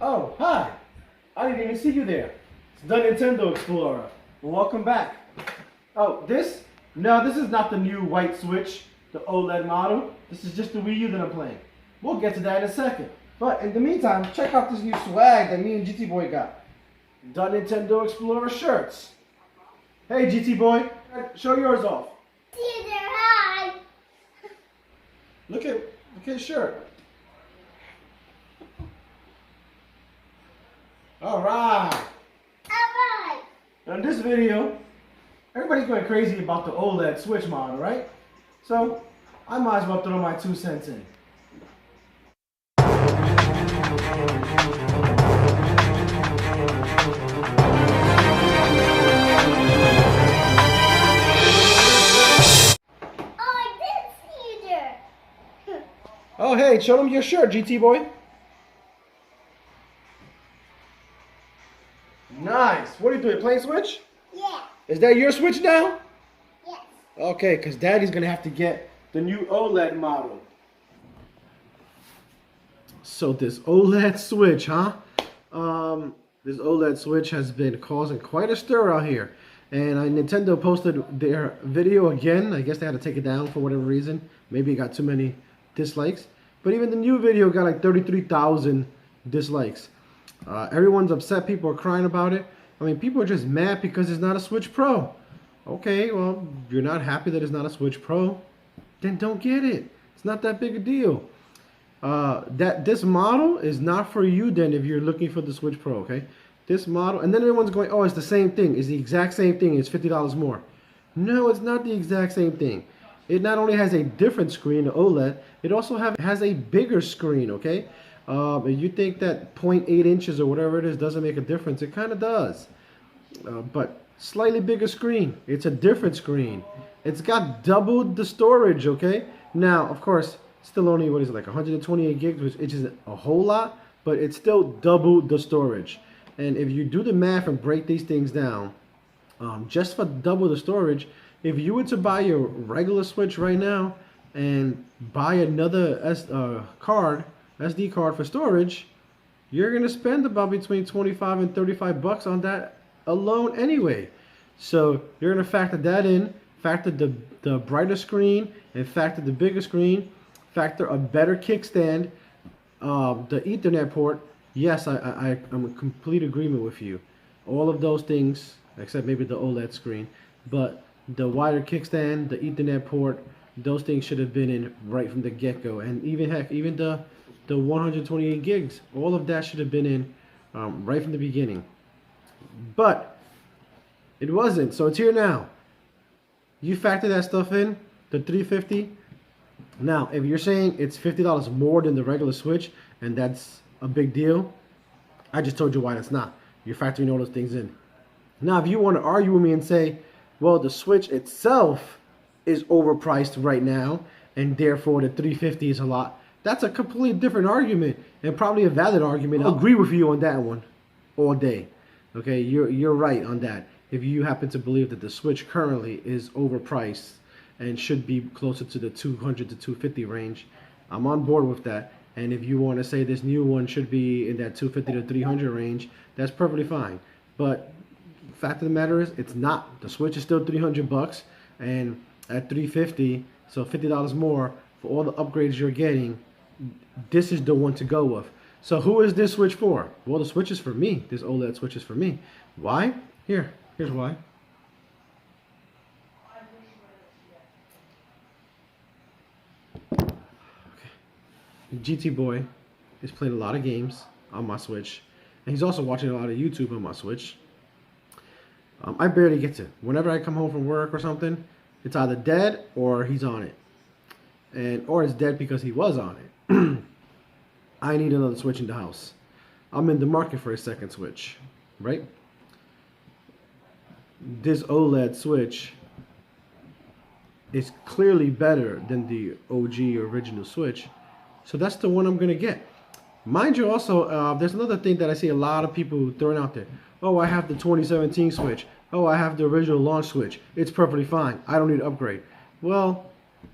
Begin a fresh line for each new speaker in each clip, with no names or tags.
Oh, hi. I didn't even see you there. It's the Nintendo Explorer. Welcome back. Oh, this? No, this is not the new white Switch, the OLED model. This is just the Wii U that I'm playing. We'll get to that in a second. But in the meantime, check out this new swag that me and GT Boy got. The Nintendo Explorer shirts. Hey, GT Boy, show yours off.
See there, hi.
Look at his shirt. All right.
Alright.
In this video, everybody's going crazy about the OLED Switch model, right? So, I might as well throw my 2 cents in.
Oh, I didn't see you there.
Oh, hey, show them your shirt, GT Boy. Nice. What are you doing, playing Switch?
Yeah.
Is that your Switch now?
Yes.
Okay, because Daddy's going to have to get the new OLED model. So this OLED Switch, huh? This OLED Switch has been causing quite a stir out here. And Nintendo posted their video again. I guess they had to take it down for whatever reason. Maybe it got too many dislikes. But even the new video got like 33,000 dislikes. Everyone's upset. People are crying about it. I mean, people are just mad because it's not a Switch Pro. Okay, well, you're not happy that it's not a Switch Pro, then don't get it. It's not that big a deal. This model is not for you then if you're looking for the Switch Pro, okay? This model, and then everyone's going, oh, it's the same thing. It's the exact same thing. It's $50 more. No, it's not the exact same thing. It not only has a different screen, the OLED, it also has a bigger screen, okay? You think that 0.8 inches or whatever it is doesn't make a difference. It kind of does. But slightly bigger screen. It's a different screen. It's got double the storage, okay? Now, of course, still only, what is it, like 128 gigs, which isn't a whole lot, but it's still double the storage. And if you do the math and break these things down, just for double the storage, if you were to buy your regular Switch right now and buy another SD card for storage, you're going to spend about between 25 and 35 bucks on that alone anyway. So you're going to factor that in, factor the brighter screen, and factor the bigger screen, factor a better kickstand, the Ethernet port. Yes, I'm in complete agreement with you. All of those things, except maybe the OLED screen, but the wider kickstand, the Ethernet port, those things should have been in right from the get-go. And even heck, even the 128 gigs, all of that should have been in right from the beginning. But it wasn't, so it's here now. You factor that stuff in, the $350. Now, if you're saying it's $50 more than the regular Switch, and that's a big deal, I just told you why that's not. You're factoring all those things in. Now, if you want to argue with me and say, well, the Switch itself is overpriced right now, and therefore the $350 is a lot, that's a completely different argument, and probably a valid argument. I'll agree with you on that one all day. Okay, you're right on that. If you happen to believe that the Switch currently is overpriced and should be closer to the 200 to 250 range, I'm on board with that. And if you want to say this new one should be in that 250 to 300 range, that's perfectly fine. But the fact of the matter is, it's not. The Switch is still 300 bucks, and at 350, so $50 more for all the upgrades you're getting, this is the one to go with. So who is this Switch for? Well, the Switch is for me. This OLED Switch is for me. Why? Here's why. GT Boy is playing a lot of games on my Switch, and he's also watching a lot of YouTube on my Switch. I barely get to. Whenever I come home from work or something, it's either dead or he's on it, or it's dead because he was on it. I need another Switch in the house. I'm in the market for a second Switch, right? This OLED Switch is clearly better than the OG original Switch. So that's the one I'm going to get. Mind you also, there's another thing that I see a lot of people throwing out there. Oh, I have the 2017 Switch. Oh, I have the original launch Switch. It's perfectly fine. I don't need to upgrade. Well,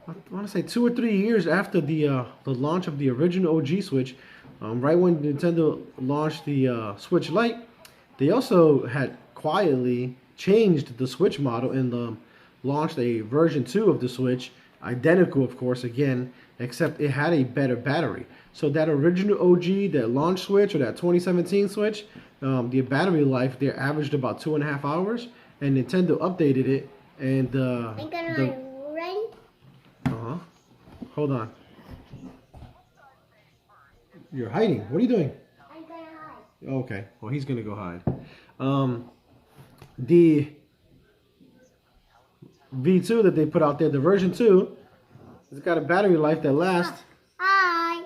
I want to say 2 or 3 years after the launch of the original OG Switch, Right when Nintendo launched the Switch Lite, they also had quietly changed the Switch model and launched a version 2 of the Switch, identical, of course, again, except it had a better battery. So that original OG, that launch Switch or that 2017 Switch, the battery life there averaged about 2.5 hours, and Nintendo updated it, and
ready?
uh-huh. Hold on. You're hiding. What are you doing?
I'm gonna hide.
Okay. Well, he's gonna go hide. The V2 that they put out there, the version 2, it's got a battery life that lasts.
Hi.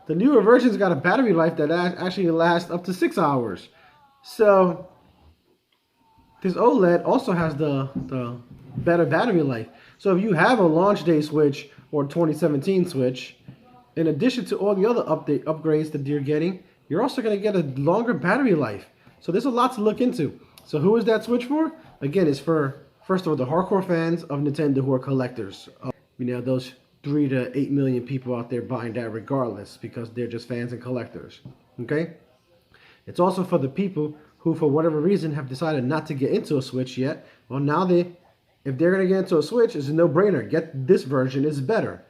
The newer version's got a battery life that actually lasts up to 6 hours. So this OLED also has the better battery life. So if you have a launch day Switch or 2017 Switch, in addition to all the other upgrades that you're getting, you're also going to get a longer battery life. So there's a lot to look into. So who is that Switch for? Again, it's for, first of all, the hardcore fans of Nintendo who are collectors. You know, those 3 to 8 million people out there buying that regardless because they're just fans and collectors. Okay? It's also for the people who, for whatever reason, have decided not to get into a Switch yet. Well, now if they're going to get into a Switch, it's a no-brainer. Get this version. It's better.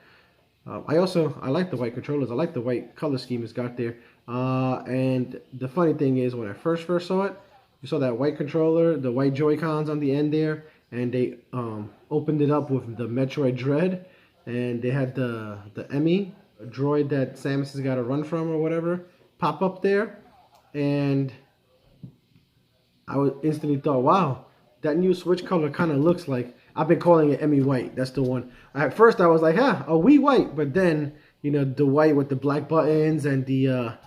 I like the white controllers. I like the white color scheme it's got there. And the funny thing is, when I first saw it, you saw that white controller, the white Joy-Cons on the end there, and they opened it up with the Metroid Dread, and they had the Emmy, a droid that Samus has got to run from or whatever, pop up there, and I instantly thought, wow, that new Switch color kind of looks like, I've been calling it Emmy White. That's the one. At first I was like, a Wii White, but then, you know, the white with the black buttons and the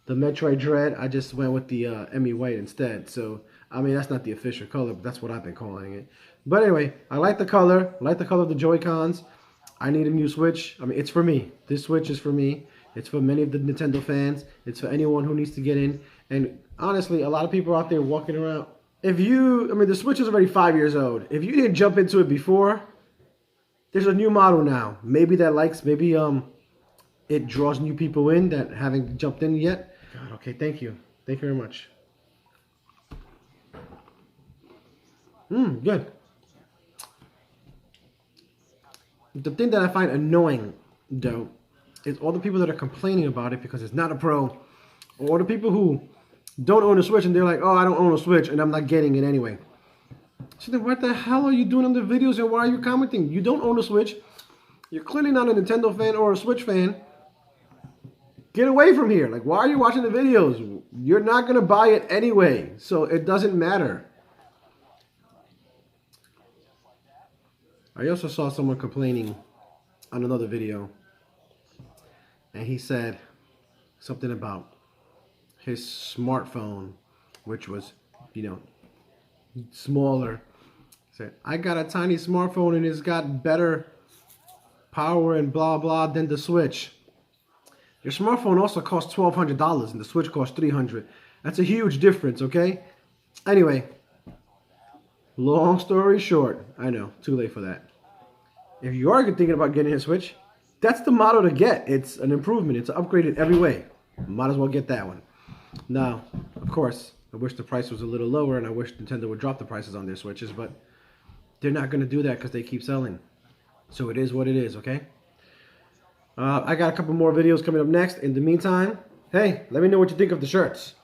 Metroid Dread, I just went with the Emmy White instead. So, I mean, that's not the official color, but that's what I've been calling it. But anyway, I like the color. I like the color of the Joy-Cons. I need a new Switch. I mean, it's for me. This Switch is for me. It's for many of the Nintendo fans. It's for anyone who needs to get in. And honestly, a lot of people out there walking around. The Switch is already 5 years old. If you didn't jump into it before, there's a new model now. Maybe it draws new people in that haven't jumped in yet. God, okay, thank you. Thank you very much. Good. The thing that I find annoying, though, is all the people that are complaining about it because it's not a Pro, or the people who don't own a Switch and they're like, oh, I don't own a Switch and I'm not getting it anyway. So then what the hell are you doing on the videos and why are you commenting? You don't own a Switch. You're clearly not a Nintendo fan or a Switch fan. Get away from here. Like, why are you watching the videos? You're not going to buy it anyway, so it doesn't matter. I also saw someone complaining on another video, and he said something about his smartphone, which was, you know, smaller. He said, I got a tiny smartphone and it's got better power and blah blah than the Switch. Your smartphone also costs $1,200 and the Switch costs $300. That's a huge difference, okay? Anyway, long story short, I know, too late for that. If you are thinking about getting a Switch, that's the model to get. It's an improvement. It's an upgrade in every way. Might as well get that one. Now, of course, I wish the price was a little lower and I wish Nintendo would drop the prices on their Switches, but they're not going to do that because they keep selling. So it is what it is, okay? I got a couple more videos coming up next. In the meantime, hey, let me know what you think of the shirts.